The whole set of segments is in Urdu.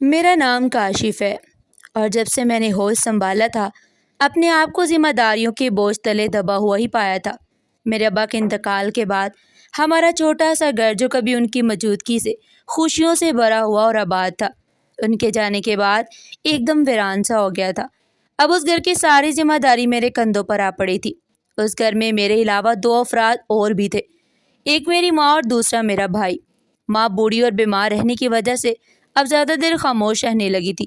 میرا نام کاشف ہے اور جب سے میں نے ہوش سنبھالا تھا اپنے آپ کو ذمہ داریوں کے بوجھ تلے دبا ہوا ہی پایا تھا۔ میرے ابا کے انتقال کے بعد ہمارا چھوٹا سا گھر جو کبھی ان کی موجودگی سے خوشیوں سے بھرا ہوا اور آباد تھا، ان کے جانے کے بعد ایک دم ویران سا ہو گیا تھا۔ اب اس گھر کی ساری ذمہ داری میرے کندھوں پر آ پڑی تھی۔ اس گھر میں میرے علاوہ 2 افراد اور بھی تھے، ایک میری ماں اور دوسرا میرا بھائی۔ ماں بوڑھی اور بیمار رہنے کی وجہ سے اب زیادہ دیر خاموش رہنے لگی تھی،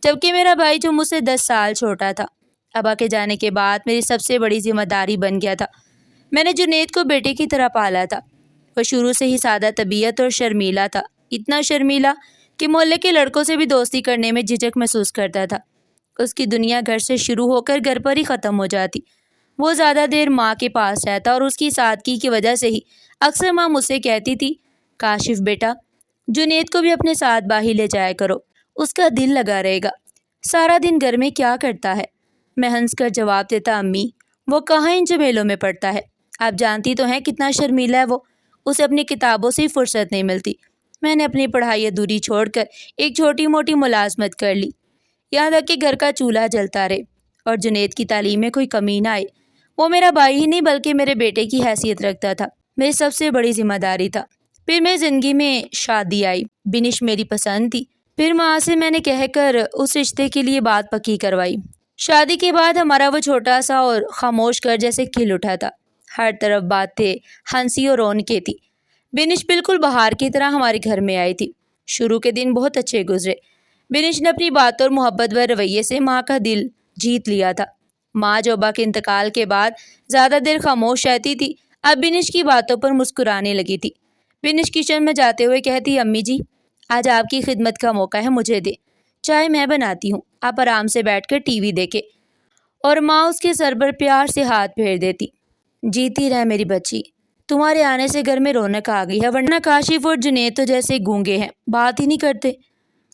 جبکہ میرا بھائی جو مجھ سے 10 سال چھوٹا تھا ابا کے جانے کے بعد میری سب سے بڑی ذمہ داری بن گیا تھا۔ میں نے جنید کو بیٹے کی طرح پالا تھا۔ وہ شروع سے ہی سادہ طبیعت اور شرمیلا تھا، اتنا شرمیلا کہ محلے کے لڑکوں سے بھی دوستی کرنے میں جھجک محسوس کرتا تھا۔ اس کی دنیا گھر سے شروع ہو کر گھر پر ہی ختم ہو جاتی۔ وہ زیادہ دیر ماں کے پاس رہتا اور اس کی سادگی کی وجہ سے ہی اکثر ماں مجھ سے کہتی تھی، کاشف بیٹا جنید کو بھی اپنے ساتھ باہر لے جایا کرو، اس کا دل لگا رہے گا۔ سارا دن گھر میں کیا کرتا ہے؟ میں ہنس کر جواب دیتا، امی وہ کہاں ان جھمیلوں میں پڑتا ہے، آپ جانتی تو ہیں کتنا شرمیلا ہے وہ، اسے اپنی کتابوں سے ہی فرصت نہیں ملتی۔ میں نے اپنی پڑھائی ادھوری چھوڑ کر ایک چھوٹی موٹی ملازمت کر لی، یہاں تک کہ گھر کا چولہا جلتا رہے اور جنید کی تعلیم میں کوئی کمی نہ آئے۔ وہ میرا بھائی ہی نہیں بلکہ میرے بیٹے کی حیثیت رکھتا تھا، میری سب سے بڑی ذمہ داری تھا۔ پھر میری زندگی میں شادی آئی، بنش میری پسند تھی۔ پھر ماں سے میں نے کہہ کر اس رشتے کے لیے بات پکی کروائی۔ شادی کے بعد ہمارا وہ چھوٹا سا اور خاموش گھر جیسے کھل اٹھا تھا، ہر طرف باتیں، ہنسی اور رونقیں تھی۔ بنش بالکل بہار کی طرح ہمارے گھر میں آئی تھی۔ شروع کے دن بہت اچھے گزرے۔ بنش نے اپنی باتوں اور محبت و رویے سے ماں کا دل جیت لیا تھا۔ ماں جو ابا کے انتقال کے بعد زیادہ دیر خاموش رہتی تھی اب بنش کی باتوں پر مسکرانے لگی تھی۔ بنش کچن میں جاتے ہوئے کہتی، امی جی آج آپ کی خدمت کا موقع ہے، مجھے دے، چائے میں بناتی ہوں، آپ آرام سے بیٹھ کر ٹی وی دیکھیں۔ اور ماں اس کے سر پر پیار سے ہاتھ پھیر دیتی، جیتی رہ میری بچی، تمہارے آنے سے گھر میں رونق آ گئی ہے، ورنہ کاشف اور جنید تو جیسے گونگے ہیں، بات ہی نہیں کرتے۔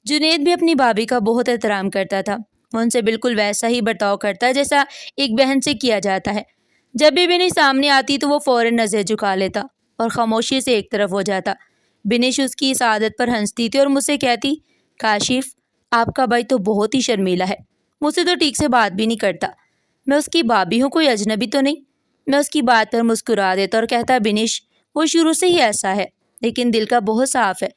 جنید بھی اپنی بھابھی کا بہت احترام کرتا تھا، وہ ان سے بالکل ویسا ہی برتاؤ کرتا جیسا ایک بہن سے کیا جاتا ہے۔ جب بھی بنش سامنے آتی تو وہ فوراً نظر جھکا لیتا اور خاموشی سے ایک طرف ہو جاتا۔ بنش اس کی اس عادت پر ہنستی تھی اور مجھ سے کہتی، کاشف آپ کا بھائی تو بہت ہی شرمیلا ہے، مجھ سے تو ٹھیک سے بات بھی نہیں کرتا۔ میں اس کی بھابھی ہوں، کوئی اجنبی تو نہیں؟ میں اس کی بات پر مسکرا دیتا اور کہتا، بنش وہ شروع سے ہی ایسا ہے لیکن دل کا بہت صاف ہے۔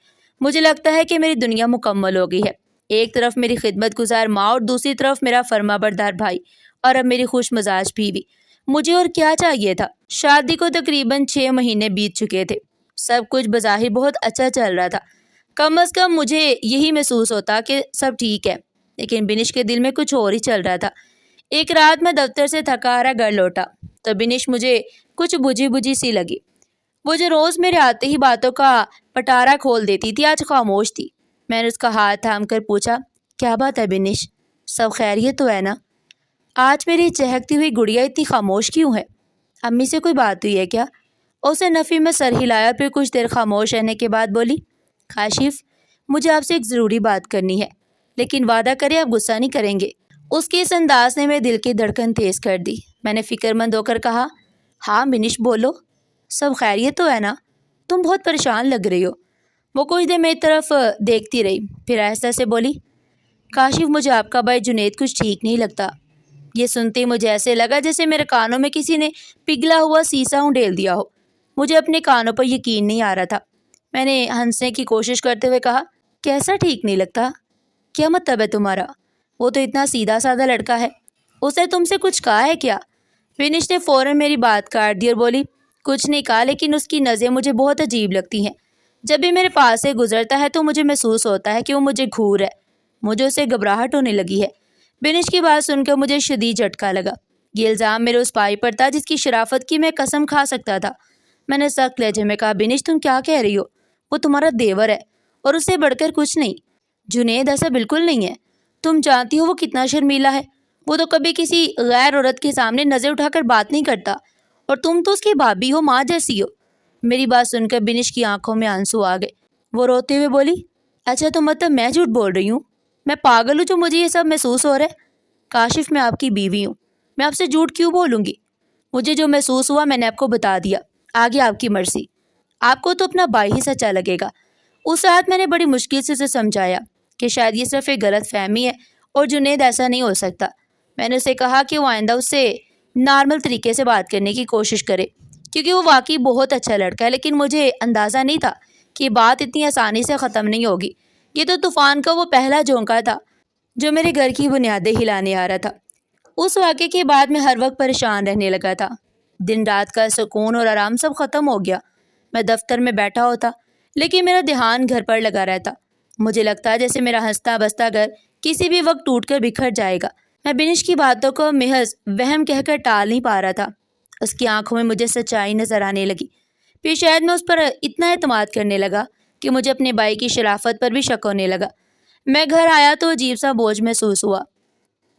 مجھے لگتا ہے کہ میری دنیا مکمل ہو گئی ہے، ایک طرف میری خدمت گزار ماں اور دوسری طرف میرا فرما بردار بھائی اور اب میری خوش مزاج بیوی۔ مجھے اور کیا چاہیے تھا؟ شادی کو تقریباً 6 مہینے بیت چکے تھے، سب کچھ بظاہر بہت اچھا چل رہا تھا، کم از کم مجھے یہی محسوس ہوتا کہ سب ٹھیک ہے، لیکن بنش کے دل میں کچھ اور ہی چل رہا تھا۔ ایک رات میں دفتر سے تھکا ہارا گھر لوٹا تو بنش مجھے کچھ بجھی بجھی سی لگی۔ وہ جو روز میرے آتے ہی باتوں کا پٹارا کھول دیتی تھی آج خاموش تھی۔ میں نے اس کا ہاتھ تھام کر پوچھا، کیا بات ہے بنش، سب خیریت تو ہے نا؟ آج میری چہکتی ہوئی گڑیا اتنی خاموش کیوں ہے؟ امی سے کوئی بات ہوئی ہے کیا؟ اسے نفی میں سر ہلایا، پھر کچھ دیر خاموش رہنے کے بعد بولی، کاشف مجھے آپ سے ایک ضروری بات کرنی ہے، لیکن وعدہ کریں آپ غصہ نہیں کریں گے۔ اس کے اس انداز نے میرے دل کی دھڑکن تیز کر دی۔ میں نے فکر مند ہو کر کہا، ہاں بنش بولو، سب خیریت تو ہے نا؟ تم بہت پریشان لگ رہی ہو۔ وہ کچھ دیر میری طرف دیکھتی رہی، پھر آہستہ سے بولی، کاشف مجھے آپ کا بھائی جنید کچھ ٹھیک نہیں لگتا۔ یہ سنتے مجھے ایسے لگا جیسے میرے کانوں میں کسی نے پگھلا ہوا سیسا انڈیل دیا ہو۔ مجھے اپنے کانوں پر یقین نہیں آ رہا تھا۔ میں نے ہنسنے کی کوشش کرتے ہوئے کہا، کیسا ٹھیک نہیں لگتا؟ کیا مطلب ہے تمہارا؟ وہ تو اتنا سیدھا سادہ لڑکا ہے، اسے تم سے کچھ کہا ہے کیا؟ بنش نے فوراً میری بات کاٹ دی اور بولی، کچھ نہیں کہا، لیکن اس کی نظریں مجھے بہت عجیب لگتی ہیں۔ جب بھی میرے پاس سے گزرتا ہے تو مجھے محسوس ہوتا ہے کہ وہ مجھے گھور ہے، مجھے اسے گھبراہٹ ہونے لگی ہے۔ بنش کی بات سن کر مجھے شدید جھٹکا لگا۔ یہ الزام میرے اس بھائی پر تھا جس کی شرافت کی میں قسم کھا سکتا تھا۔ میں نے سخت لہجے میں کہا، بنش تم کیا کہہ رہی ہو؟ وہ تمہارا دیور ہے اور اس سے بڑھ کر کچھ نہیں۔ جنید ایسا بالکل نہیں ہے، تم جانتی ہو وہ کتنا شرمیلا ہے، وہ تو کبھی کسی غیر عورت کے سامنے نظر اٹھا کر بات نہیں کرتا، اور تم تو اس کی بھابھی ہو، ماں جیسی ہو۔ میری بات سن کر بنش کی آنکھوں میں آنسو آ گئے۔ وہ روتے ہوئے بولی، اچھا تو مطلب میں جھوٹ بول رہی ہوں؟ میں پاگل ہوں جو مجھے یہ سب محسوس ہو رہا ہے؟ کاشف میں آپ کی بیوی ہوں، میں آپ سے جھوٹ کیوں بولوں گی؟ مجھے جو محسوس ہوا میں نے آپ کو بتا دیا، آگے آپ کی مرضی۔ آپ کو تو اپنا بھائی ہی سچا لگے گا۔ اس رات میں نے بڑی مشکل سے اسے سمجھایا، کہ شاید یہ صرف ایک غلط فہمی ہے اور جنید ایسا نہیں ہو سکتا۔ میں نے اسے کہا کہ وہ آئندہ اس سے نارمل طریقے سے بات کرنے کی کوشش کرے، کیونکہ وہ واقعی بہت اچھا لڑکا ہے، لیکن مجھے اندازہ نہیں تھا کہ بات اتنی آسانی سے ختم نہیں ہوگی۔ یہ تو طوفان کا وہ پہلا جھونکا تھا جو میرے گھر کی بنیادیں ہلانے آ رہا تھا۔ اس واقعے کے بعد میں ہر وقت پریشان رہنے لگا تھا۔ دن رات کا سکون اور آرام سب ختم ہو گیا۔ میں دفتر میں بیٹھا ہوتا لیکن میرا دھیان گھر پر لگا رہتا۔ مجھے لگتا جیسے میرا ہنستا بستا گھر کسی بھی وقت ٹوٹ کر بکھر جائے گا۔ میں بنش کی باتوں کو محض وہم کہہ کر ٹال نہیں پا رہا تھا۔ اس کی آنکھوں میں مجھے سچائی نظر آنے لگی۔ پھر شاید میں اس پر اتنا اعتماد کرنے لگا کہ مجھے اپنے بھائی کی شرافت پر بھی شک ہونے لگا۔ میں گھر آیا تو عجیب سا بوجھ محسوس ہوا۔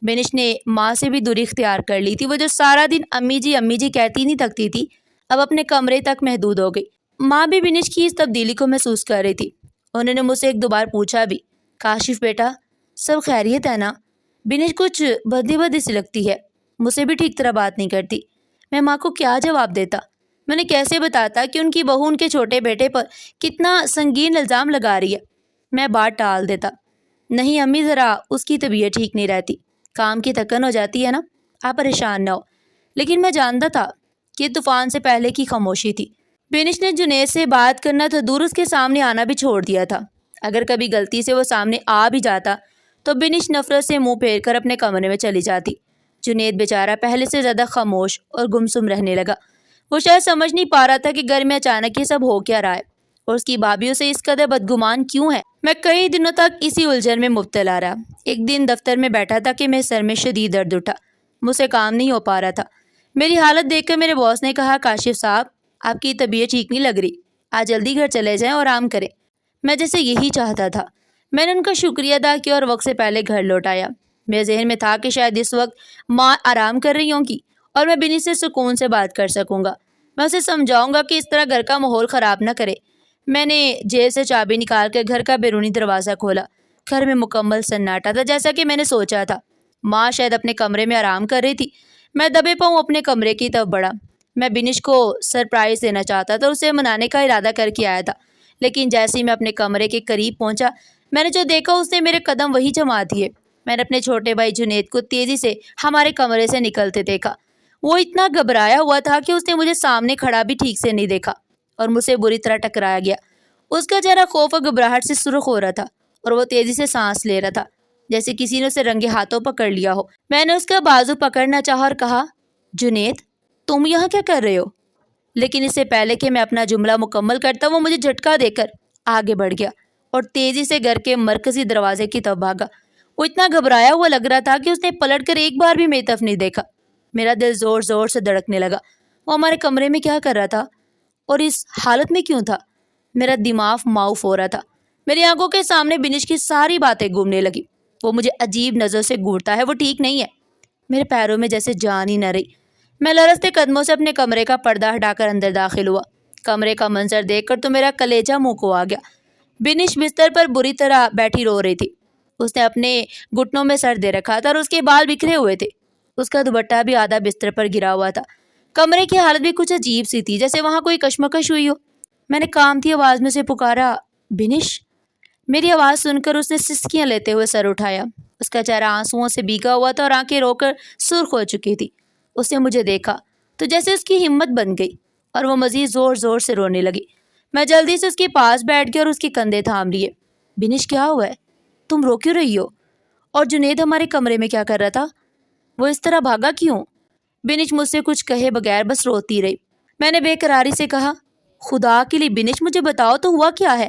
بنش نے ماں سے بھی دوری اختیار کر لی تھی۔ وہ جو سارا دن امی جی کہتی نہیں تھکتی تھی، اب اپنے کمرے تک محدود ہو گئی۔ ماں بھی بنش کی اس تبدیلی کو محسوس کر رہی تھی۔ انہوں نے مجھ سے ایک دو بار پوچھا بھی، کاشف بیٹا سب خیریت ہے نا؟ بنش کچھ بدی سی لگتی ہے، مجھ سے بھی ٹھیک طرح بات نہیں کرتی۔ میں ماں کو کیا جواب دیتا؟ میں نے کیسے بتاتا کہ ان کی بہو ان کے چھوٹے بیٹے پر کتنا سنگین الزام لگا رہی ہے؟ میں بات ٹال دیتا، نہیں امی ذرا اس کی طبیعت ٹھیک نہیں رہتی، کام کی تھکن ہو جاتی ہے نا، آپ پریشان نہ ہو۔ لیکن میں جانتا تھا کہ طوفان سے پہلے کی خاموشی تھی۔ بنش نے جنید سے بات کرنا تو دور اس کے سامنے آنا بھی چھوڑ دیا تھا۔ اگر کبھی غلطی سے وہ سامنے آ بھی جاتا تو بنش نفرت سے منہ پھیر کر اپنے کمرے میں چلی جاتی۔ جنید بیچارہ پہلے سے زیادہ خاموش اور گمسم رہنے لگا۔ وہ شاید سمجھ نہیں پا رہا تھا کہ گھر میں اچانک یہ سب ہو کیا رہا ہے اور اس کی بھابھیوں سے اس قدر بدگمان کیوں ہے۔ میں کئی دنوں تک اسی الجھن میں مبتلا رہا۔ ایک دن دفتر میں بیٹھا تھا کہ میرے سر میں شدید درد اٹھا، مجھ سے کام نہیں ہو پا رہا تھا۔ میری حالت دیکھ کر میرے باس نے کہا، کاشف صاحب آپ کی طبیعت ٹھیک نہیں لگ رہی، آج جلدی گھر چلے جائیں اور آرام کریں۔ میں جیسے یہی چاہتا تھا۔ میں نے ان کا شکریہ ادا کیا اور وقت سے پہلے گھر لوٹ آیا۔ میرے ذہن میں تھا کہ شاید اس وقت ماں آرام کر رہی ہوں گی اور میں بنی سے سکون سے بات کر سکوں گا۔ میں اسے سمجھاؤں گا کہ اس طرح گھر کا ماحول خراب نہ کرے۔ میں نے جیب سے چابی نکال کر گھر کا بیرونی دروازہ کھولا۔ گھر میں مکمل سناٹا تھا، جیسا کہ میں نے سوچا تھا۔ ماں شاید اپنے کمرے میں آرام کر رہی تھی۔ میں دبے پاؤں اپنے کمرے کی طرف بڑھا۔ میں بنش کو سرپرائز دینا چاہتا تھا، اسے منانے کا ارادہ کر کے آیا تھا، لیکن جیسے ہی میں اپنے کمرے کے قریب پہنچا میں نے جو دیکھا اس نے میرے قدم وہی جما دیے۔ میں نے اپنے چھوٹے بھائی جنید کو تیزی سے ہمارے کمرے سے نکلتے دیکھا۔ وہ اتنا گھبرایا ہوا تھا کہ اس نے مجھے سامنے کھڑا بھی ٹھیک سے نہیں دیکھا اور مجھ سے بری طرح ٹکرایا گیا۔ اس کا چہرہ خوف اور گھبراہٹ سے سرخ ہو رہا تھا اور وہ تیزی سے سانس لے رہا تھا، جیسے کسی نے اسے رنگے ہاتھوں پکڑ لیا ہو۔ میں نے اس کا بازو پکڑنا چاہا اور کہا، جنید تم یہاں کیا کر رہے ہو؟ لیکن اس سے پہلے کہ میں اپنا جملہ مکمل کرتا وہ مجھے جھٹکا دے کر آگے بڑھ گیا اور تیزی سے گھر کے مرکزی دروازے کی طرف بھاگا۔ وہ اتنا گھبرایا ہوا لگ رہا تھا کہ اس نے پلٹ کر ایک بار بھی میری طرف نہیں دیکھا۔ میرا دل زور زور سے دھڑکنے لگا۔ وہ ہمارے کمرے میں کیا کر رہا تھا اور اس حالت میں کیوں تھا؟ میرا دماغ معاف ہو رہا تھا۔ میری آنکھوں کے سامنے بنش کی ساری باتیں گھومنے لگی۔ وہ مجھے عجیب نظر سے گھورتا ہے، وہ ٹھیک نہیں ہے۔ میرے پیروں میں جیسے جان ہی نہ رہی۔ میں لرزتے قدموں سے اپنے کمرے کا پردہ ہٹا کر اندر داخل ہوا۔ کمرے کا منظر دیکھ کر تو میرا کلیجہ منہ کو آ گیا۔ بنش بستر پر بری طرح بیٹھی رو رہی تھی۔ اس نے اپنے گھٹنوں میں سر دے رکھا تھا اور اس کے بال بکھرے ہوئے تھے۔ اس کا دوپٹہ بھی آدھا بستر پر گرا ہوا تھا۔ کمرے کی حالت بھی کچھ عجیب سی تھی، جیسے وہاں کوئی کشمکش ہوئی ہو۔ میں نے کامتی آواز میں سے پکارا، بنش۔ میری آواز سن کر اس نے سسکیاں لیتے ہوئے سر اٹھایا۔ اس کا چہرہ آنسوؤں سے بھیگا ہوا تھا اور آنکھیں رو کر سرخ ہو چکی تھی۔ اس نے مجھے دیکھا تو جیسے اس کی ہمت بن گئی اور وہ مزید زور زور سے رونے لگی۔ میں جلدی سے اس کے پاس بیٹھ گیا اور اس کے کندھے تھام لیے۔ بنش کیا ہوا ہے؟ تم رو کیوں رہی ہو؟ اور جنید ہمارے کمرے میں کیا کر رہا تھا؟ وہ اس طرح بھاگا کیوں؟ بنش مجھ سے کچھ کہے بغیر بس روتی رہی۔ میں نے بے قراری سے کہا، خدا کے لیے بنش مجھے بتاؤ تو ہوا کیا ہے؟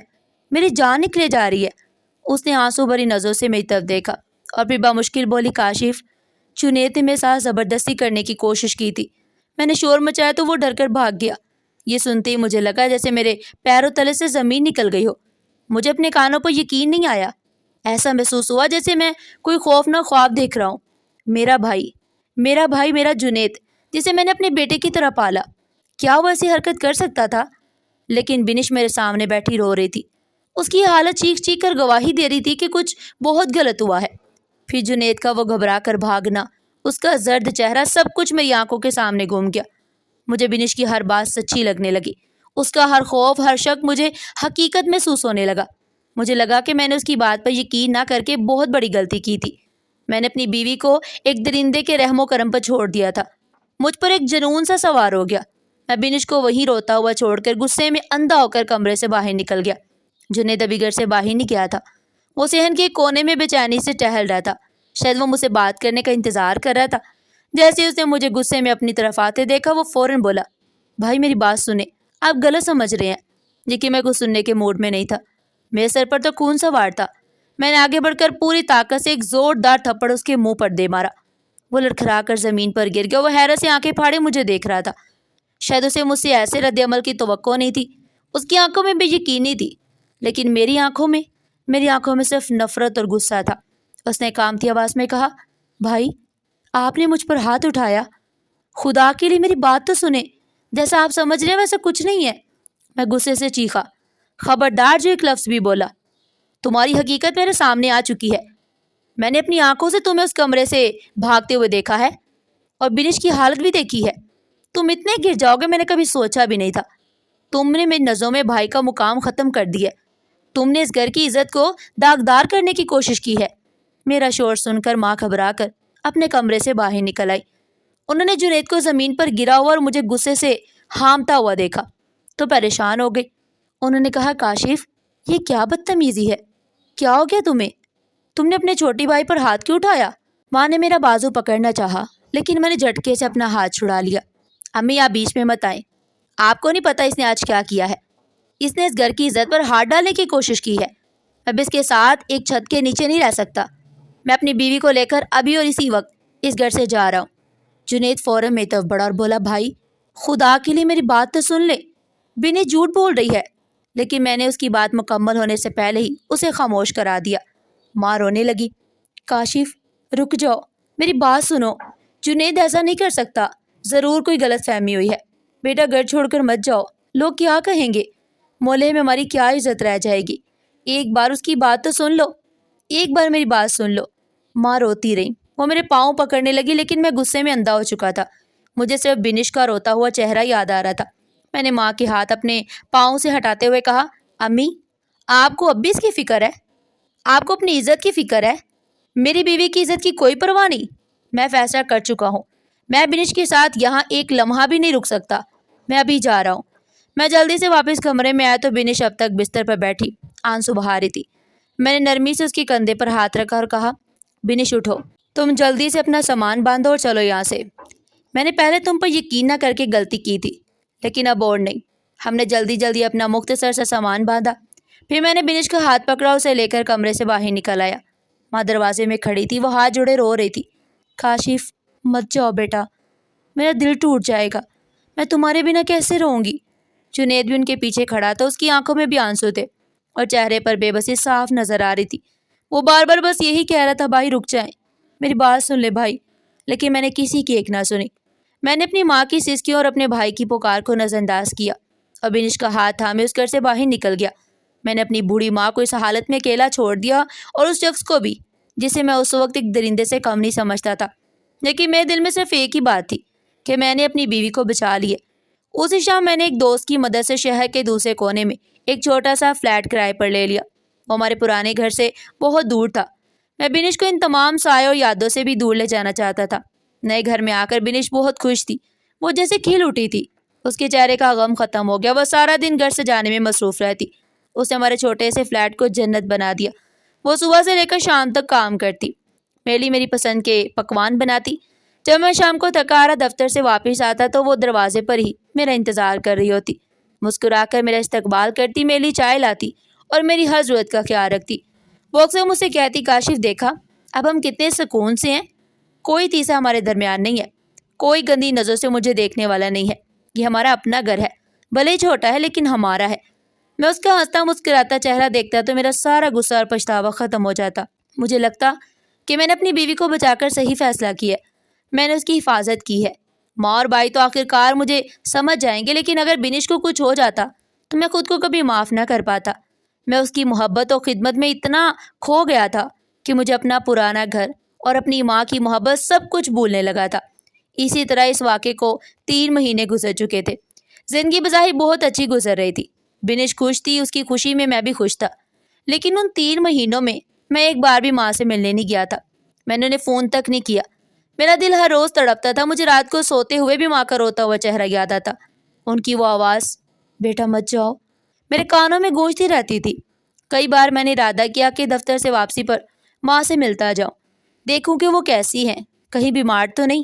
میری جان نکلے جا رہی ہے۔ اس نے آنسو بھری نظروں سے میری طرف دیکھا اور پھر بامشکل بولی، کاشف جنید نے میرے ساتھ زبردستی کرنے کی کوشش کی تھی۔ میں نے شور مچایا تو وہ ڈر کر بھاگ گیا۔ یہ سنتے ہی مجھے لگا جیسے میرے پیروں تلے سے زمین نکل گئی ہو۔ مجھے اپنے کانوں پر یقین نہیں آیا۔ ایسا محسوس ہوا جیسے میں کوئی خوفناک خواب دیکھ رہا ہوں۔ میرا بھائی میرا جنید، جسے میں نے اپنے بیٹے کی طرح پالا، کیا وہ ایسی حرکت کر سکتا تھا؟ لیکن بنش میرے سامنے بیٹھی رو رہی تھی۔ اس کی حالت چیخ چیخ کر گواہی دے رہی تھی کہ کچھ بہت غلط ہوا ہے۔ پھر جنید کا وہ گھبرا کر بھاگنا، اس کا زرد چہرہ، سب کچھ میری آنکھوں کے سامنے گھوم گیا۔ مجھے بنش کی ہر بات سچی لگنے لگی۔ اس کا ہر خوف، ہر شک مجھے حقیقت محسوس ہونے لگا۔ مجھے لگا کہ میں نے اس کی بات پر یقین نہ کر کے بہت بڑی غلطی کی تھی۔ میں نے اپنی بیوی کو ایک درندے کے رحم و کرم پر چھوڑ دیا تھا۔ مجھ پر ایک جنون سا سوار ہو گیا۔ میں بنش کو وہیں روتا ہوا چھوڑ کر غصے میں اندھا ہو کر کمرے سے باہر نکل گیا۔ جنید ابھی گھر سے باہر نہیں گیا تھا۔ وہ صحن کے کونے میں بے چینی سے ٹہل رہا تھا۔ شاید وہ مجھ سے بات کرنے کا انتظار کر رہا تھا۔ جیسے اس نے مجھے غصے میں اپنی طرف آتے دیکھا، وہ فوراً بولا، بھائی میری بات سنیں، آپ غلط سمجھ رہے ہیں۔ لیکن میں کچھ سننے کے موڈ میں نہیں تھا۔ میرے سر پر تو خون سوار تھا۔ میں نے آگے بڑھ کر پوری طاقت سے ایک زوردار تھپڑ اس کے منہ پر دے مارا۔ وہ لڑکھڑا کر زمین پر گر گیا۔ وہ حیرت سے آنکھیں پھاڑے مجھے دیکھ رہا تھا۔ شاید اسے مجھ سے ایسے رد عمل کی توقع نہیں تھی۔ اس کی آنکھوں میں بے یقینی تھی، لیکن میری آنکھوں میں صرف نفرت اور غصہ تھا۔ اس نے کامتی آواز میں کہا، بھائی آپ نے مجھ پر ہاتھ اٹھایا؟ خدا کے لیے میری بات تو سنیں۔ جیسا آپ سمجھ رہے ہیں ویسا کچھ نہیں ہے۔ میں غصے سے چیخا، خبردار جو ایک لفظ بھی بولا۔ تمہاری حقیقت میرے سامنے آ چکی ہے۔ میں نے اپنی آنکھوں سے تمہیں اس کمرے سے بھاگتے ہوئے دیکھا ہے اور بنش کی حالت بھی دیکھی ہے۔ تم اتنے گر جاؤ گے میں نے کبھی سوچا بھی نہیں تھا۔ تم نے میری نظروں میں بھائی کا مقام ختم کر دیا ہے۔ تم نے اس گھر کی عزت کو داغدار کرنے کی کوشش کی ہے۔ میرا شور سن کر ماں گھبرا کر اپنے کمرے سے باہر نکل آئی۔ انہوں نے جنید کو زمین پر گرا ہوا اور مجھے غصے سے ہامتا ہوا دیکھا تو پریشان ہو گئی۔ انہوں نے کہا، کاشف یہ کیا بدتمیزی ہے؟ کیا ہو گیا تمہیں؟ تم نے اپنے چھوٹی بھائی پر ہاتھ کیوں اٹھایا؟ ماں نے میرا بازو پکڑنا چاہا، لیکن میں نے جھٹکے سے اپنا ہاتھ چھڑا لیا۔ امی آپ بیچ میں مت آئیں۔ آپ کو نہیں پتہ اس نے آج کیا کیا ہے۔ اس نے اس گھر کی عزت پر ہاتھ ڈالنے کی کوشش کی ہے۔ اب اس کے ساتھ ایک چھت کے نیچے نہیں رہ سکتا۔ میں اپنی بیوی کو لے کر ابھی اور اسی وقت اس گھر سے جا رہا ہوں۔ جنید فوراً میری طرف بڑھا اور بولا، بھائی خدا کے لیے میری بات تو سن لے۔ بنی جھوٹ بول رہی ہے۔ لیکن میں نے اس کی بات مکمل ہونے سے پہلے ہی اسے خاموش کرا دیا۔ ماں رونے لگی۔ کاشف رک جاؤ، میری بات سنو۔ جنید ایسا نہیں کر سکتا۔ ضرور کوئی غلط فہمی ہوئی ہے۔ بیٹا گھر چھوڑ کر مت جاؤ، لوگ کیا کہیں گے؟ مولے میں ہماری کیا عزت رہ جائے گی؟ ایک بار اس کی بات تو سن لو، ایک بار میری بات سن لو۔ ماں روتی رہی۔ وہ میرے پاؤں پکڑنے لگی، لیکن میں غصے میں اندھا ہو چکا تھا۔ مجھے صرف بنش کا روتا ہوا چہرہ یاد آ رہا تھا۔ میں نے ماں کے ہاتھ اپنے پاؤں سے ہٹاتے ہوئے کہا، امی آپ کو اب بھی اس کی فکر ہے؟ آپ کو اپنی عزت کی فکر ہے؟ میری بیوی کی عزت کی کوئی پرواہ نہیں؟ میں فیصلہ کر چکا ہوں۔ میں بنش کے ساتھ یہاں ایک لمحہ بھی نہیں رک سکتا۔ میں ابھی جا رہا ہوں۔ میں جلدی سے واپس کمرے میں آیا تو بنش اب تک بستر پر بیٹھی آنسو بہا رہی تھی۔ میں نے نرمی سے اس کے کندھے پر ہاتھ رکھا اور کہا، بنش اٹھو، تم جلدی سے اپنا سامان باندھو اور چلو یہاں سے۔ میں نے پہلے تم پر یقین نہ کر کے غلطی کی تھی، لیکن اب اور نہیں۔ ہم نے جلدی اپنا مختصر سا سامان باندھا۔ پھر میں نے بنش کا ہاتھ پکڑا، اسے لے کر کمرے سے باہر نکل آیا۔ ماں دروازے میں کھڑی تھی، وہ ہاتھ جوڑے رو رہی تھی۔ کاشف مت جاؤ بیٹا، میرا دل ٹوٹ جائے گا، میں تمہارے بنا کیسے رہوں گی؟ جنید بھی ان کے پیچھے کھڑا تھا۔ اس کی آنکھوں میں بھی آنسو تھے اور چہرے پر بے بسی صاف نظر آ رہی تھی۔ وہ بار بار بس یہی کہہ رہا تھا، بھائی رک جائیں، میری بات سن لے بھائی۔ لیکن میں نے کسی کی ایک نہ سنی۔ میں نے اپنی ماں کی سسکیوں اور اپنے بھائی کی پکار کو نظر انداز کیا اور بنش کا ہاتھ تھامے اس گھر سے باہر نکل گیا۔ میں نے اپنی بوڑھی ماں کو اس حالت میں اکیلا چھوڑ دیا، اور اس شخص کو بھی جسے میں اس وقت ایک درندے سے کم نہیں سمجھتا تھا۔ لیکن میرے دل میں صرف ایک ہی بات تھی کہ میں نے اپنی بیوی کو بچا لیے۔ اسی شام میں نے ایک دوست کی مدد سے شہر کے دوسرے کونے میں ایک چھوٹا سا فلیٹ کرائے پر لے لیا۔ وہ ہمارے پرانے گھر سے بہت دور تھا۔ میں بنش کو ان تمام سایوں اور یادوں سے بھی دور لے جانا چاہتا تھا۔ نئے گھر میں آ کر بنش بہت خوش تھی۔ وہ جیسے کھل اٹھی تھی۔ اس کے چہرے کا غم ختم ہو گیا۔ وہ سارا دن گھر سے جانے میں مصروف رہتی۔ اس نے ہمارے چھوٹے سے فلیٹ کو جنت بنا دیا۔ وہ صبح سے لے کر شام تک کام کرتی، میری پسند کے پکوان بناتی۔ جب میں شام کو تھکا ہارا دفتر سے واپس آتا تو وہ دروازے پر ہی میرا انتظار کر رہی ہوتی، مسکرا کر میرا استقبال کرتی، میرے لیے چائے لاتی اور میری ہر ضرورت کا خیال رکھتی۔ وہ اکثر مجھ سے کہتی، کاشف دیکھا اب ہم کتنے سکون سے ہیں، کوئی تیسرا ہمارے درمیان نہیں ہے، کوئی گندی نظر سے مجھے دیکھنے والا نہیں ہے، یہ ہمارا اپنا گھر ہے، بھلے ہی چھوٹا ہے لیکن ہمارا ہے۔ میں اس کا ہنستا مسکراتا چہرہ دیکھتا تو میرا سارا غصہ اور پچھتاوا ختم ہو جاتا۔ مجھے لگتا کہ میں نے اپنی بیوی کو بچا کر صحیح فیصلہ کیا ہے، میں نے اس کی حفاظت کی ہے۔ ماں اور بھائی تو آخرکار مجھے سمجھ جائیں گے، لیکن اگر بنش کو کچھ ہو جاتا تو میں خود کو کبھی معاف نہ کر پاتا۔ میں اس کی محبت اور خدمت میں اتنا کھو گیا تھا کہ مجھے اپنا پرانا گھر اور اپنی ماں کی محبت سب کچھ بھولنے لگا تھا۔ اسی طرح اس واقعے کو 3 مہینے گزر چکے تھے۔ زندگی بظاہر بہت اچھی گزر رہی تھی۔ بنش خوش تھی، اس کی خوشی میں بھی خوش تھا۔ لیکن ان 3 مہینوں میں ایک بار بھی ماں سے ملنے نہیں گیا تھا۔ میں نے انہیں فون تک نہیں کیا۔ میرا دل ہر روز تڑپتا تھا، مجھے رات کو سوتے ہوئے بھی ماں کا روتا ہوا چہرہ یاد آتا۔ ان کی وہ آواز، بیٹا مت جاؤ، میرے کانوں میں گونجتی رہتی تھی۔ کئی بار میں نے ارادہ کیا کہ دفتر سے واپسی پر ماں سے ملتا جاؤں، دیکھوں کہ وہ کیسی ہیں، کہیں بیمار تو نہیں،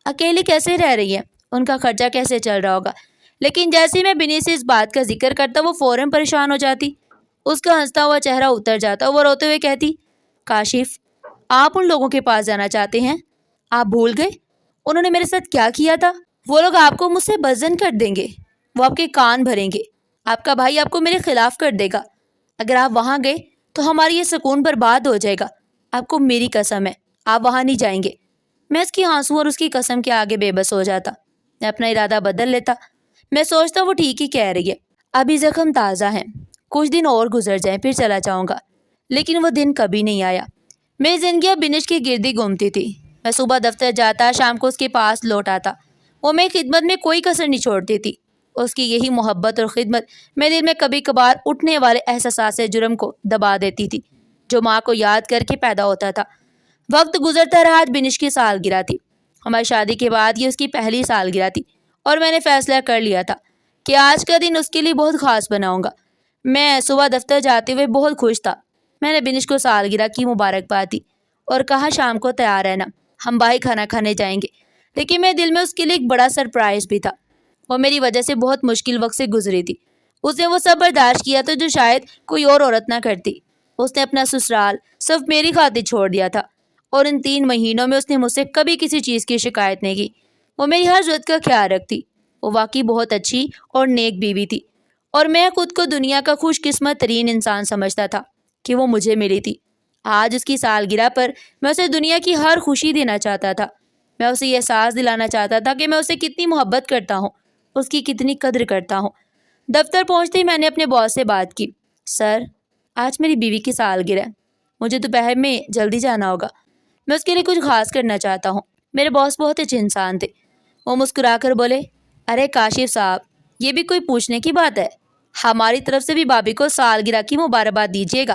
اکیلی کیسے رہ رہی ہیں، ان کا خرچہ کیسے چل رہا ہوگا۔ لیکن جیسے ہی میں بنی سے اس بات کا ذکر کرتا وہ فوراً پریشان ہو جاتی، اس کا ہنستا ہوا چہرہ اتر جاتا، وہ روتے ہوئے کہتی، کاشف آپ ان لوگوں کے پاس جانا چاہتے ہیں؟ آپ بھول گئے انہوں نے میرے ساتھ کیا کیا تھا؟ وہ لوگ آپ کو مجھ سے بدزن کر دیں گے، وہ آپ کے کان بھریں گے، آپ کا بھائی آپ کو میرے خلاف کر دے گا۔ اگر آپ وہاں گئے تو ہماری یہ سکون برباد ہو جائے گا، آپ کو میری قسم ہے آپ وہاں نہیں جائیں گے۔ میں اس کی آنسوں اور اس کی قسم کے آگے بے بس ہو جاتا۔ میں اپنا ارادہ بدل لیتا، میں سوچتا وہ ٹھیک ہی کہہ رہی ہے، ابھی زخم تازہ ہیں، کچھ دن اور گزر جائیں پھر چلا جاؤں گا۔ لیکن وہ دن کبھی نہیں آیا۔ میری زندگی اب بنش کی گردی گھومتی تھی۔ میں صبح دفتر جاتا، شام کو اس کے پاس لوٹ آتا، وہ میری خدمت میں کوئی کسر نہیں چھوڑتی تھی۔ اس کی یہی محبت اور خدمت میرے دل میں کبھی کبھار اٹھنے والے احساسات جرم کو دبا دیتی تھی جو ماں کو یاد کر کے پیدا ہوتا تھا۔ وقت گزرتا رہا، آج بنش کی سالگرہ تھی۔ ہماری شادی کے بعد یہ اس کی پہلی سالگرہ تھی اور میں نے فیصلہ کر لیا تھا کہ آج کا دن اس کے لیے بہت خاص بناؤں گا۔ میں صبح دفتر جاتے ہوئے بہت خوش تھا۔ میں نے بنش کو سالگرہ کی مبارکباد دی اور کہا شام کو تیار رہنا، ہم باہر کھانا کھانے جائیں گے۔ لیکن میرے دل میں اس کے لیے ایک بڑا سرپرائز بھی تھا۔ وہ میری وجہ سے بہت مشکل وقت سے گزری تھی۔ اس نے وہ سب برداشت کیا تھا جو شاید کوئی اور عورت نہ کرتی۔ اس نے اپنا سسرال صرف میری خاطر چھوڑ دیا تھا اور ان 3 مہینوں میں اس نے مجھ سے کبھی کسی چیز کی شکایت نہیں کی۔ وہ میری ہر ضرورت کا خیال رکھتی۔ وہ واقعی بہت اچھی اور نیک بیوی تھی اور میں خود کو دنیا کا خوش قسمت ترین انسان سمجھتا تھا کہ وہ مجھے ملی تھی۔ آج اس کی سالگرہ پر میں اسے دنیا کی ہر خوشی دینا چاہتا تھا۔ میں اسے یہ احساس دلانا چاہتا تھا کہ میں اسے کتنی محبت کرتا ہوں، اس کی کتنی قدر کرتا ہوں۔ دفتر پہنچتے ہی میں نے اپنے باس سے بات کی، سر آج میری بیوی کی سالگرہ ہے، مجھے دوپہر میں جلدی جانا ہوگا، میں اس کے لیے کچھ خاص کرنا چاہتا ہوں۔ میرے باس بہت اچھے انسان تھے، وہ مسکرا کر بولے، ارے کاشف صاحب یہ بھی کوئی پوچھنے کی بات ہے، ہماری طرف سے بھی بھابھی کو سالگرہ کی مبارکباد دیجیے گا۔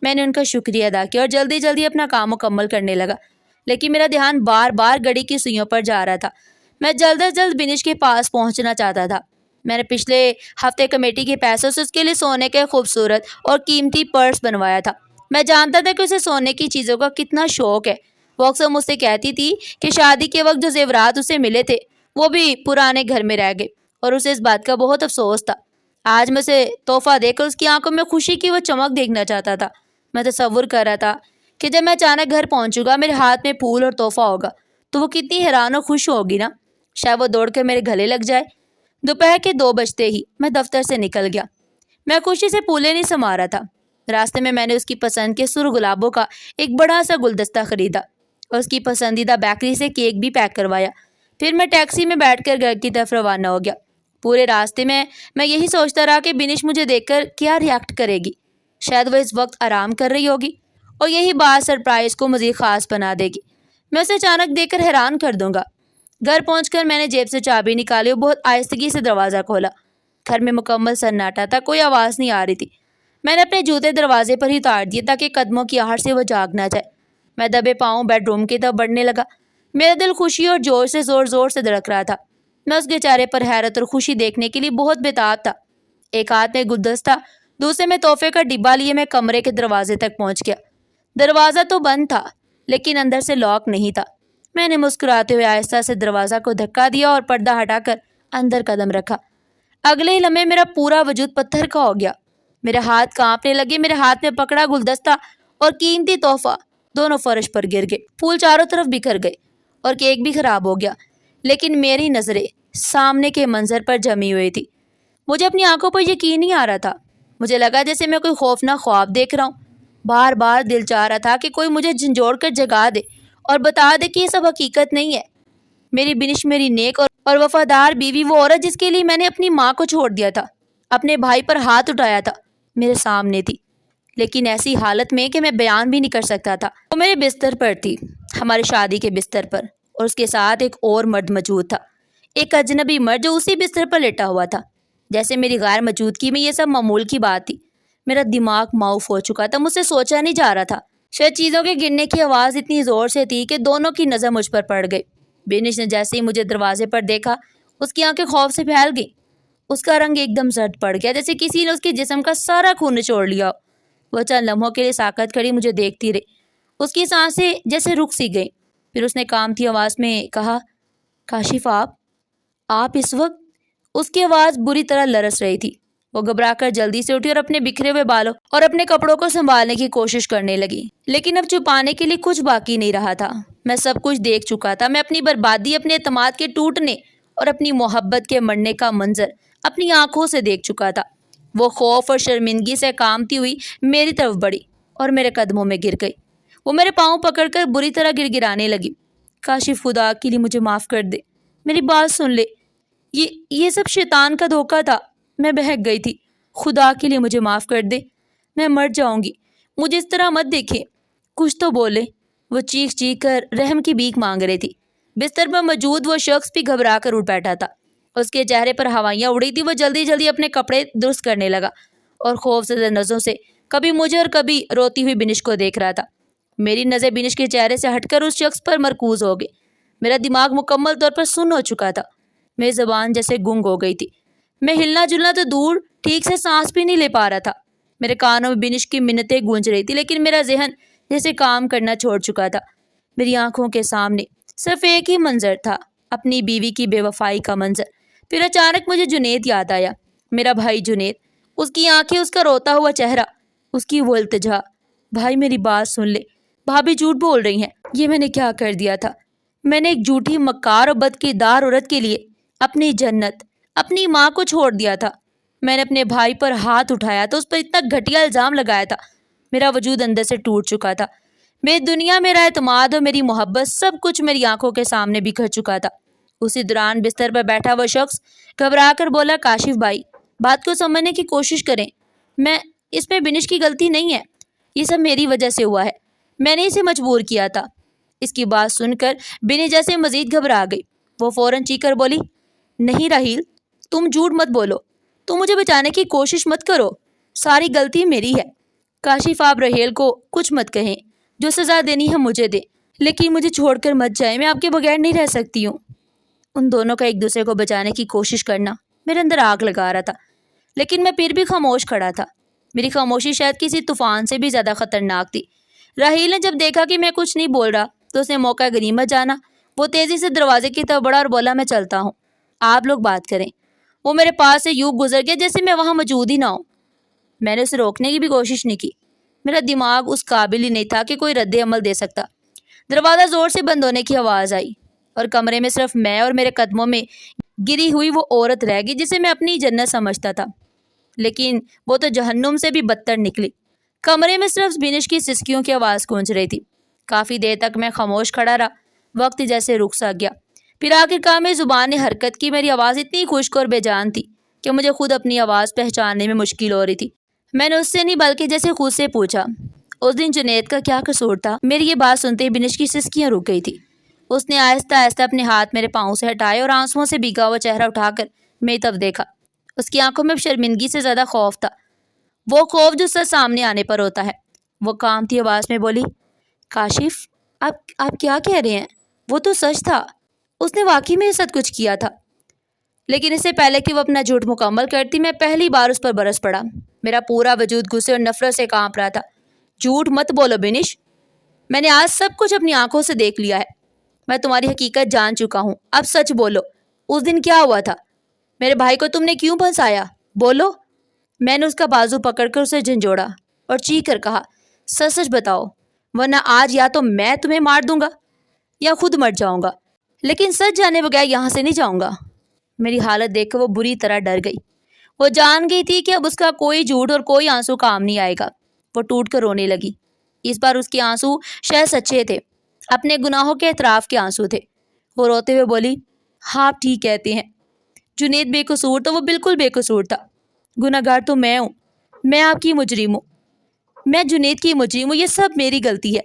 میں نے ان کا شکریہ ادا کیا اور جلدی جلدی اپنا کام مکمل کرنے لگا، لیکن میرا دھیان بار بار گھڑی کی سوئیوں پر جا رہا تھا۔ میں جلد از جلد بنش کے پاس پہنچنا چاہتا تھا۔ میں نے پچھلے ہفتے کمیٹی کے پیسوں سے اس کے لیے سونے کے خوبصورت اور قیمتی پرس بنوایا تھا۔ میں جانتا تھا کہ اسے سونے کی چیزوں کا کتنا شوق ہے۔ وہ اکثر مجھ سے کہتی تھی کہ شادی کے وقت جو زیورات اسے ملے تھے وہ بھی پرانے گھر میں رہ گئے اور اسے اس بات کا بہت افسوس تھا۔ آج میں اسے تحفہ دے کر اس کی آنکھوں میں خوشی کی وہ چمک دیکھنا چاہتا تھا۔ میں تصور کر رہا تھا کہ جب میں اچانک گھر پہنچوں گا، میرے ہاتھ میں پھول اور تحفہ ہوگا تو وہ کتنی حیران اور خوش ہوگی نا، شاید وہ دوڑ کر میرے گلے لگ جائے۔ دوپہر کے 2 بجتے ہی میں دفتر سے نکل گیا۔ میں خوشی سے پھولے نہیں سما رہا تھا۔ راستے میں نے اس کی پسند کے سرخ گلابوں کا ایک بڑا سا گلدستہ خریدا اور اس کی پسندیدہ بیکری سے کیک بھی پیک کروایا۔ پھر میں ٹیکسی میں بیٹھ کر گھر کی طرف روانہ ہو گیا۔ پورے راستے میں یہی سوچتا رہا کہ بنش مجھے دیکھ کر کیا ریاکٹ کرے گی۔ شاید وہ اس وقت آرام کر رہی ہوگی اور یہی بات سرپرائز کو مزید خاص بنا دے گی۔ میں اسے اچانک دیکھ کر حیران کر دوں گا۔ گھر پہنچ کر میں نے جیب سے چابی نکالی اور بہت آہستگی سے دروازہ کھولا۔ گھر میں مکمل سناٹا تھا، کوئی آواز نہیں آ رہی تھی۔ میں نے اپنے جوتے دروازے پر ہی اتار دیے تاکہ قدموں کی آہٹ سے وہ جاگ نہ جائے۔ میں دبے پاؤں بیڈ روم کی طرف بڑھنے لگا۔ میرا دل خوشی اور جوش سے زور زور سے دھڑک رہا تھا۔ میں اس کے چہرے پر حیرت اور خوشی دیکھنے کے لیے بہت بےتاب تھا۔ ایک ہاتھ میں گلدستہ، دوسرے میں تحفے کا ڈبہ لیے میں کمرے کے دروازے تک پہنچ گیا۔ دروازہ تو بند تھا لیکن اندر سے لاک نہیں تھا۔ میں نے مسکراتے ہوئے آہستہ سے دروازہ کو دھکا دیا اور پردہ ہٹا کر اندر قدم رکھا۔ اگلے ہی لمحے میرا پورا وجود پتھر کا ہو گیا۔ میرے ہاتھ کانپنے لگے۔ میرے ہاتھ میں پکڑا گلدستہ اور قیمتی تحفہ دونوں فرش پر گر گئے۔ پھول چاروں طرف بکھر گئے اور کیک بھی خراب ہو گیا، لیکن میری نظریں سامنے کے منظر پر جمی ہوئی تھی۔ مجھے اپنی آنکھوں پر یقین نہیں آ رہا تھا۔ مجھے لگا جیسے میں کوئی خوفناک خواب دیکھ رہا ہوں۔ بار بار دل چاہ رہا تھا کہ کوئی مجھے جھنجھوڑ کر جگا دے اور بتا دے کہ یہ سب حقیقت نہیں ہے۔ میری بنش، میری نیک اور وفادار بیوی، وہ عورت جس کے لیے میں نے اپنی ماں کو چھوڑ دیا تھا، اپنے بھائی پر ہاتھ اٹھایا تھا، میرے سامنے تھی، لیکن ایسی حالت میں کہ میں بیان بھی نہیں کر سکتا تھا۔ وہ میرے بستر پر تھی، ہماری شادی کے بستر پر، اور اس کے ساتھ ایک اور مرد موجود تھا، ایک اجنبی مرد جو اسی بستر پر لیٹا ہوا تھا۔ جیسے میری غیر موجودگی میں یہ سب معمول کی بات تھی۔ میرا دماغ معاف ہو چکا تھا، مجھ سے سوچا نہیں جا رہا تھا۔ شاید چیزوں کے گرنے کی آواز اتنی زور سے تھی کہ دونوں کی نظر مجھ پر پڑ گئی۔ بینش نے جیسے ہی مجھے دروازے پر دیکھا، اس کی آنکھیں خوف سے پھیل گئیں۔ اس کا رنگ ایک دم زرد پڑ گیا، جیسے کسی نے اس کے جسم کا سارا خون نچوڑ لیا ہو۔ وہ چند لمحوں کے لیے ساکت کھڑی مجھے دیکھتی رہی۔ اس کی سانسیں جیسے رک سی گئیں۔ پھر اس نے کانپتی آواز میں کہا، کاشف آپ اس وقت؟ اس کی آواز بری طرح لرز رہی تھی۔ وہ گھبرا کر جلدی سے اٹھی اور اپنے بکھرے ہوئے بالوں اور اپنے کپڑوں کو سنبھالنے کی کوشش کرنے لگی، لیکن اب چھپانے کے لیے کچھ باقی نہیں رہا تھا۔ میں سب کچھ دیکھ چکا تھا۔ میں اپنی بربادی، اپنے اعتماد کے ٹوٹنے اور اپنی محبت کے مرنے کا منظر اپنی آنکھوں سے دیکھ چکا تھا۔ وہ خوف اور شرمندگی سے کانپتی ہوئی میری طرف بڑھی اور میرے قدموں میں گر گئی۔ وہ میرے پاؤں پکڑ کر بری طرح گڑگڑانے لگی۔ کاشف، خدا کے لیے مجھے معاف کر دے، میری بات سن لے، یہ سب شیطان کا دھوکہ تھا، میں بہک گئی تھی، خدا کے لیے مجھے معاف کر دے، میں مر جاؤں گی، مجھے اس طرح مت دیکھے، کچھ تو بولے۔ وہ چیخ چیخ کر رحم کی بھیک مانگ رہی تھی۔ بستر پر موجود وہ شخص بھی گھبرا کر اٹھ بیٹھا تھا۔ اس کے چہرے پر ہوائیاں اڑی تھی۔ وہ جلدی جلدی اپنے کپڑے درست کرنے لگا اور خوف زدہ نظروں سے کبھی مجھے اور کبھی روتی ہوئی بنش کو دیکھ رہا تھا۔ میری نظر بنش کے چہرے سے ہٹ کر اس شخص پر مرکوز ہو گئی۔ میرا دماغ مکمل طور پر سن ہو چکا تھا۔ میری زبان جیسے گنگ ہو گئی تھی۔ میں ہلنا جلنا تو دور، ٹھیک سے سانس بھی نہیں لے پا رہا تھا۔ میرے کانوں میں بنش کی منتیں گونج رہی تھی، لیکن میرا ذہن جیسے کام کرنا چھوڑ چکا تھا۔ میری آنکھوں کے سامنے صرف ایک ہی منظر تھا، اپنی بیوی کی بے وفائی کا منظر۔ پھر اچانک مجھے جنید یاد آیا، میرا بھائی جنید، اس کی آنکھیں، اس کا روتا ہوا چہرہ، اس کی وہ التجا۔ بھائی میری بات سن لے، بھابھی جھوٹ بول رہی ہیں، یہ میں نے کیا کر دیا تھا؟ میں نے ایک جھوٹی مکار اور بدکردار عورت کے لیے اپنی جنت، اپنی ماں کو چھوڑ دیا تھا۔ میں نے اپنے بھائی پر ہاتھ اٹھایا تھا، اس پر اتنا گھٹیا الزام لگایا تھا۔ میرا وجود اندر سے ٹوٹ چکا تھا۔ میری دنیا، میرا اعتماد اور میری محبت، سب کچھ میری آنکھوں کے سامنے بکھر چکا تھا۔ اسی دوران بستر پر بیٹھا وہ شخص گھبرا کر بولا، کاشف بھائی، بات کو سمجھنے کی کوشش کریں، اس میں بنش کی غلطی نہیں ہے، یہ سب میری وجہ سے ہوا ہے، میں نے اسے مجبور کیا تھا۔ اس کی بات سن کر بنش جیسے مزید گھبرا گئی۔ وہ فوراً چیخ کر بولی، نہیں راحیل، تم جھوٹ مت بولو، تم مجھے بچانے کی کوشش مت کرو، ساری غلطی میری ہے۔ کاشف، آپ راحیل کو کچھ مت کہیں، جو سزا دینی ہے مجھے دے، لیکن مجھے چھوڑ کر مت جائیں، میں آپ کے بغیر نہیں رہ سکتی ہوں۔ ان دونوں کا ایک دوسرے کو بچانے کی کوشش کرنا میرے اندر آگ لگا رہا تھا، لیکن میں پھر بھی خاموش کھڑا تھا۔ میری خاموشی شاید کسی طوفان سے بھی زیادہ خطرناک تھی۔ راحیل نے جب دیکھا کہ میں کچھ نہیں بول رہا تو اس نے موقع غنیمت جانا۔ وہ تیزی سے دروازے کی طرف بڑھا اور بولا، میں چلتا ہوں، آپ لوگ بات کریں۔ وہ میرے پاس سے یوں گزر گیا جیسے میں وہاں موجود ہی نہ ہوں۔ میں نے اسے روکنے کی بھی کوشش نہیں کی، میرا دماغ اس قابل ہی نہیں تھا کہ کوئی رد عمل دے سکتا۔ دروازہ زور سے بند ہونے کی آواز آئی اور کمرے میں صرف میں اور میرے قدموں میں گری ہوئی وہ عورت رہ گئی جسے میں اپنی جنت سمجھتا تھا، لیکن وہ تو جہنم سے بھی بدتر نکلی۔ کمرے میں صرف بنش کی سسکیوں کی آواز گونج رہی تھی۔ کافی دیر تک میں خاموش کھڑا رہا، وقت جیسے رک سا گیا۔ پھر آخرکار میری زبان نے حرکت کی۔ میری آواز اتنی خشک اور بے جان تھی کہ مجھے خود اپنی آواز پہچاننے میں مشکل ہو رہی تھی۔ میں نے اس سے نہیں بلکہ جیسے خود سے پوچھا، اس دن جنید کا کیا قصور تھا؟ میری یہ بات سنتے ہی بنش کی سسکیاں رک گئی تھی۔ اس نے آہستہ آہستہ اپنے ہاتھ میرے پاؤں سے ہٹائے اور آنسوؤں سے بھیگا ہوا چہرہ اٹھا کر میری طرف دیکھا۔ اس کی آنکھوں میں شرمندگی سے زیادہ خوف تھا، وہ خوف جو سچ سامنے آنے پر ہوتا ہے۔ وہ کانپتی آواز میں بولی، کاشف، آپ کیا کہہ رہے ہیں؟ وہ تو سچ تھا، اس نے واقعی میرے ساتھ کچھ کیا تھا۔ لیکن اس سے پہلے کہ وہ اپنا جھوٹ مکمل کرتی، میں پہلی بار اس پر برس پڑا۔ میرا پورا وجود غصے اور نفرت سے کانپ رہا تھا۔ جھوٹ مت بولو بنش، میں نے آج سب کچھ اپنی آنکھوں سے دیکھ لیا ہے، میں تمہاری حقیقت جان چکا ہوں، اب سچ بولو، اس دن کیا ہوا تھا؟ میرے بھائی کو تم نے کیوں پھنسایا؟ بولو۔ میں نے اس کا بازو پکڑ کر اسے جھنجھوڑا اور چیخ کر کہا، سچ سچ بتاؤ، ورنہ آج یا تو میں تمہیں مار دوں گا یا خود مر جاؤں گا، لیکن سچ جانے بغیر یہاں سے نہیں جاؤں گا۔ میری حالت دیکھ کر وہ بری طرح ڈر گئی۔ وہ جان گئی تھی کہ اب اس کا کوئی جھوٹ اور کوئی آنسو کام نہیں آئے گا۔ وہ ٹوٹ کر رونے لگی۔ اس بار اس کے آنسو شاید سچے تھے، اپنے گناہوں کے اعتراف کے آنسو تھے۔ وہ روتے ہوئے بولی، ہاں آپ ٹھیک کہتے ہیں، جنید بے قصور تو وہ بالکل بے قصور تھا، گناہگار تو میں ہوں، میں آپ کی مجرم ہوں، میں جنید کی مجرم ہوں، یہ سب میری غلطی ہے۔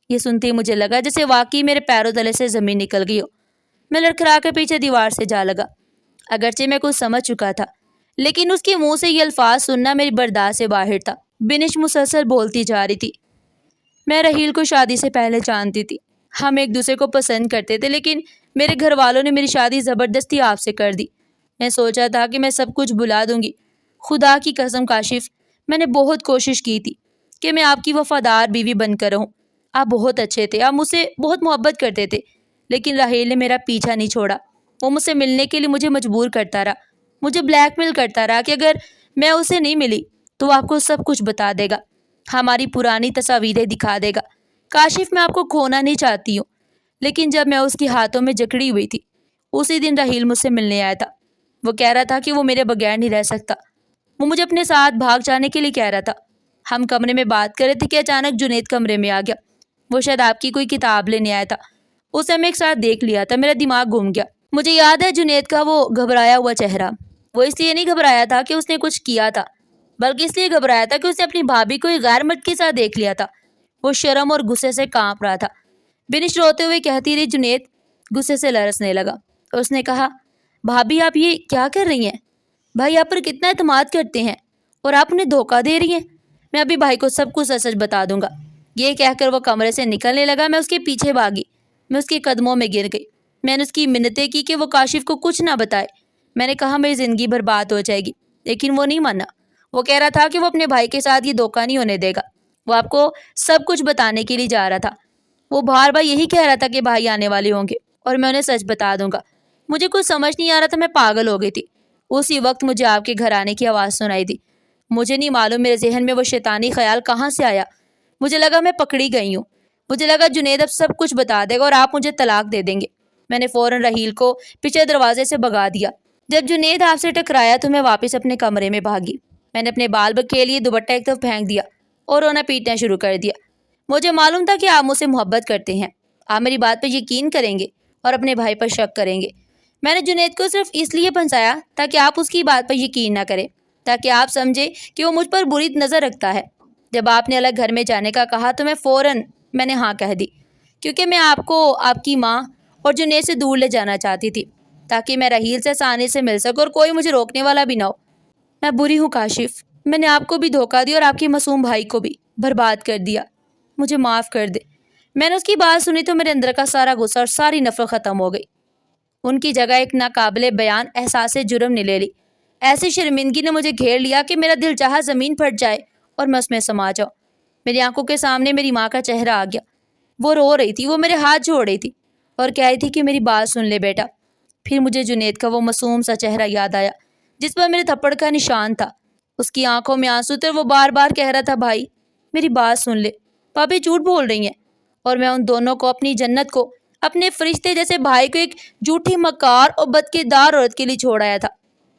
یہ سنتے ہی مجھے لگا جیسے واقعی میرے پیروں تلے سے زمین نکل گئی ہو۔ میں لڑکھڑا کر پیچھے دیوار سے جا لگا۔ اگرچہ میں کچھ سمجھ چکا تھا، لیکن اس کے منہ سے یہ الفاظ سننا میری برداشت سے باہر تھا۔ بنش مسلسل بولتی جا رہی تھی۔ میں رحیل کو شادی سے پہلے جانتی تھی، ہم ایک دوسرے کو پسند کرتے تھے، لیکن میرے گھر والوں نے میری شادی زبردستی آپ سے کر دی۔ میں سوچا تھا کہ میں سب کچھ بھلا دوں گی۔ خدا کی قسم کاشف، میں نے بہت کوشش کی تھی کہ میں آپ کی وفادار بیوی بن کر رہوں۔ آپ بہت اچھے تھے، آپ مجھ سے بہت محبت کرتے تھے، لیکن رحیل نے میرا پیچھا نہیں چھوڑا۔ وہ مجھ سے ملنے کے لیے مجھے مجبور کرتا رہا، مجھے بلیک میل کرتا رہا کہ اگر میں اسے نہیں ملی تو وہ آپ کو سب کچھ بتا دے گا، ہماری پرانی تصاویریں دکھا دے گا۔ کاشف، میں آپ کو کھونا نہیں چاہتی ہوں، لیکن جب میں اس کی ہاتھوں میں جکڑی ہوئی تھی، اسی دن رحیل مجھ سے ملنے آیا تھا۔ وہ کہہ رہا تھا کہ وہ میرے بغیر نہیں رہ سکتا، وہ مجھے اپنے ساتھ بھاگ جانے کے لیے کہہ رہا تھا۔ ہم کمرے میں بات کر رہے تھے کہ اچانک جنید کمرے میں آ گیا۔ وہ شاید آپ کی کوئی کتاب لینے آیا تھا، اسے ہم ایک ساتھ دیکھ لیا تھا۔ میرا دماغ گھوم گیا۔ مجھے یاد ہے جنید کا وہ گھبرایا ہوا چہرہ۔ وہ اس لیے نہیں گھبرایا تھا کہ اس نے کچھ کیا تھا، بلکہ اس لیے گھبرایا تھا کہ اس نے اپنی بھابھی کو ایک غیر مرد کے ساتھ دیکھ لیا تھا۔ وہ شرم اور غصے سے کانپ رہا تھا۔ بنش روتے ہوئے کہتی رہی۔ جنید غصے سے لرزنے لگا۔ اس نے کہا، بھابھی آپ یہ کیا کر رہی ہیں؟ بھائی آپ پر کتنا اعتماد کرتے ہیں اور آپ انہیں دھوکہ دے رہی ہیں۔ میں ابھی بھائی کو سب کچھ سچ بتا دوں گا۔ یہ کہہ کر وہ کمرے سے نکلنے لگا۔ میں اس کے پیچھے بھاگی، میں اس کے قدموں میں گر گئی۔ میں نے اس کی منتیں کی کہ وہ کاشف کو کچھ نہ بتائے۔ میں نے کہا میری زندگی برباد ہو جائے گی، لیکن وہ نہیں مانا۔ وہ کہہ رہا تھا کہ وہ اپنے بھائی کے ساتھ یہ دھوکہ نہیں ہونے دے گا، وہ آپ کو سب کچھ بتانے کے لیے جا رہا تھا۔ وہ بار بار یہی کہہ رہا تھا کہ بھائی آنے والے ہوں گے اور میں انہیں سچ بتا دوں گا۔ مجھے کچھ سمجھ نہیں آ رہا تھا، میں پاگل ہو گئی تھی۔ اسی وقت مجھے آپ کے گھر آنے کی آواز سنائی دی۔ مجھے نہیں معلوم میرے ذہن میں وہ شیطانی خیال کہاں سے آیا۔ مجھے لگا میں پکڑی گئی ہوں۔ مجھے لگا جنید اب سب کچھ بتا دے گا اور آپ مجھے طلاق دے دیں گے۔ میں نے فوراً رحیل کو پیچھے دروازے سے بھگا دیا۔ جب جنید آپ سے ٹکرایا تو میں واپس اپنے کمرے میں بھاگی۔ میں نے اپنے بال کے لیے دوپٹہ ایک طرف پھینک دیا اور رونا پیٹنا شروع کر دیا۔ مجھے معلوم تھا کہ آپ مجھ سے محبت کرتے ہیں، آپ میری بات پر یقین کریں گے اور اپنے بھائی پر شک کریں گے۔ میں نے جنید کو صرف اس لیے پھنسایا تاکہ آپ اس کی بات پر یقین نہ کریں، تاکہ آپ سمجھے کہ وہ مجھ پر بری نظر رکھتا ہے۔ جب آپ نے الگ گھر میں جانے کا کہا تو میں نے ہاں کہہ دی، کیونکہ میں آپ کو آپ کی ماں اور جنید سے دور لے جانا چاہتی تھی، تاکہ میں رحیل سے آسانی سے مل سکوں اور کوئی مجھے روکنے والا بھی نہ ہو۔ میں بری ہوں کاشف، میں نے آپ کو بھی دھوکہ دیا اور آپ کے معصوم بھائی کو بھی برباد کر دیا، مجھے معاف کر دے۔ میں نے اس کی بات سنی تو میرے اندر کا سارا غصہ اور ساری نفرت ختم ہو گئی۔ ان کی جگہ ایک ناقابل بیان احساس جرم نے لے لی۔ ایسی شرمندگی نے مجھے گھیر لیا کہ میرا دل چاہا زمین پھٹ جائے اور میں اس میں سما جاؤں۔ میری آنکھوں کے سامنے میری ماں کا چہرہ آ گیا۔ وہ رو رہی تھی، وہ میرے ہاتھ جوڑ رہی تھی اور کہہ رہی تھی کہ میری بات سن لے بیٹا۔ پھر مجھے جنید کا وہ معصوم سا چہرہ یاد آیا جس پر میرے تھپڑ کا نشان تھا۔ اس کی آنکھوں میں آنسو تھے اور وہ بار بار کہہ رہا تھا، بھائی میری بات سن لے، پاپی جھوٹ بول رہی ہیں۔ اور میں ان دونوں کو، اپنی جنت کو، اپنے فرشتے جیسے بھائی کو ایک جھوٹی مکار اور بدکردار عورت کے لیے چھوڑ آیا تھا۔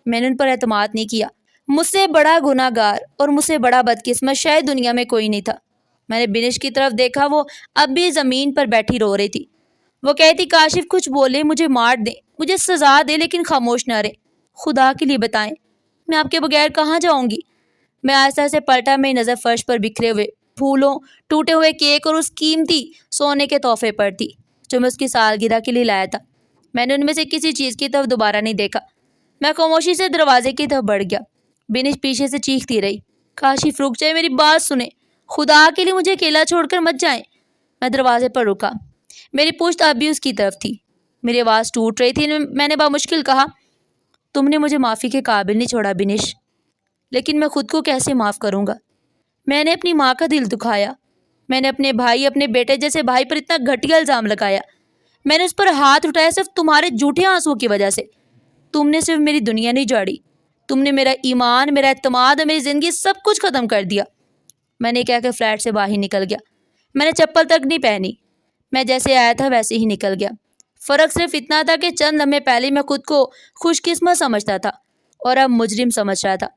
میں نے ان پر اعتماد نہیں کیا۔ مجھ سے بڑا گناہ گار اور مجھ سے بڑا بدقسمت شاید دنیا میں کوئی نہیں تھا۔ میں نے بنش کی طرف دیکھا، وہ اب بھی زمین پر بیٹھی رو رہی تھی۔ وہ کہتی، کاشف کچھ بولے، مجھے مار دیں، مجھے سزا دے، لیکن خاموش نہ رہے۔ خدا کے لیے بتائیں، میں آپ کے بغیر کہاں جاؤں گی؟ میں آہستہ سے پلٹا، میری نظر فرش پر بکھرے ہوئے پھولوں، ٹوٹے ہوئے کیک اور اس قیمتی سونے کے تحفے پر تھی جو میں اس کی سالگرہ کے لیے لایا تھا۔ میں نے ان میں سے کسی چیز کی طرف دوبارہ نہیں دیکھا۔ میں خاموشی سے دروازے کی طرف بڑھ گیا۔ بنش پیچھے سے چیختی رہی، کاشف رک جائے، میری بات سنیں، خدا کے لیے مجھے اکیلا چھوڑ کر مت جائیں۔ میں دروازے پر رکا، میری پشت اب بھی اس کی طرف تھی، میری آواز ٹوٹ رہی تھی۔ میں نے بامشکل کہا، تم نے مجھے معافی کے قابل نہیں چھوڑا بنش، لیکن میں خود کو کیسے معاف کروں گا؟ میں نے اپنی ماں کا دل دکھایا، میں نے اپنے بھائی، اپنے بیٹے جیسے بھائی پر اتنا گھٹیا الزام لگایا، میں نے اس پر ہاتھ اٹھایا صرف تمہارے جھوٹے آنسوؤں کی وجہ سے۔ تم نے صرف میری دنیا نہیں جاڑی، تم نے میرا ایمان، میرا اعتماد اور میری زندگی سب کچھ ختم کر دیا۔ میں نے کہہ کے فلیٹ سے باہر نکل گیا۔ میں نے چپل تک نہیں پہنی، میں جیسے آیا تھا ویسے ہی نکل گیا۔ فرق صرف اتنا تھا کہ چند لمحے پہلے میں خود کو خوش قسمت سمجھتا تھا اور اب مجرم سمجھ رہا تھا۔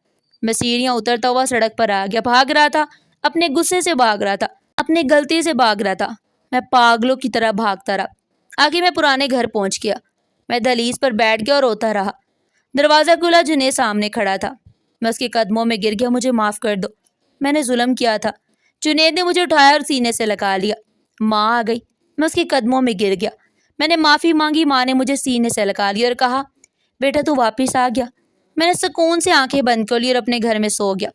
میں سیڑھیاں اترتا ہوا سڑک پر آ گیا، بھاگ رہا تھا، اپنے غصے سے بھاگ رہا تھا، اپنے غلطی سے بھاگ رہا تھا۔ میں پاگلوں کی طرح بھاگتا رہا۔ آگے میں پرانے گھر پہنچ گیا۔ میں دہلیز پر بیٹھ گیا اور روتا رہا۔ دروازہ کھلا، جنید سامنے کھڑا تھا۔ میں اس کے قدموں میں گر گیا، مجھے معاف کر دو، میں نے ظلم کیا تھا۔ جنید نے مجھے اٹھایا اور سینے سے لگا لیا۔ ماں آ گئی، میں اس کے قدموں میں گر گیا۔ میں نے معافی مانگی، ماں نے مجھے سینے سے لگا لیا اور کہا، بیٹا تو واپس آ گیا۔ میں نے سکون سے آنکھیں بند کر لی اور اپنے گھر میں سو گیا۔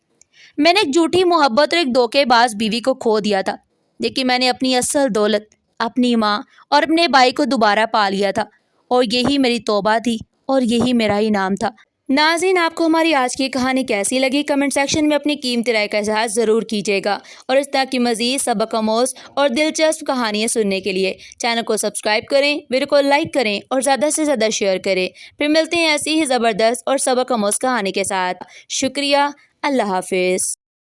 میں نے ایک جھوٹی محبت اور ایک دھوکے باز بیوی کو کھو دیا تھا، لیکن میں نے اپنی اصل دولت، اپنی ماں اور اپنے بھائی کو دوبارہ پا لیا تھا، اور یہی میری توبہ تھی اور یہی میرا انعام تھا۔ ناظرین، آپ کو ہماری آج کی کہانی کیسی لگی؟ کمنٹ سیکشن میں اپنی قیمتی رائے کا اظہار ضرور کیجیے گا، اور اس طرح کی مزید سبق آموز اور دلچسپ کہانیاں سننے کے لیے چینل کو سبسکرائب کریں، ویڈیو کو لائک کریں اور زیادہ سے زیادہ شیئر کریں۔ پھر ملتے ہیں ایسی ہی زبردست اور سبق آموز کہانی کے ساتھ۔ شکریہ، اللہ حافظ۔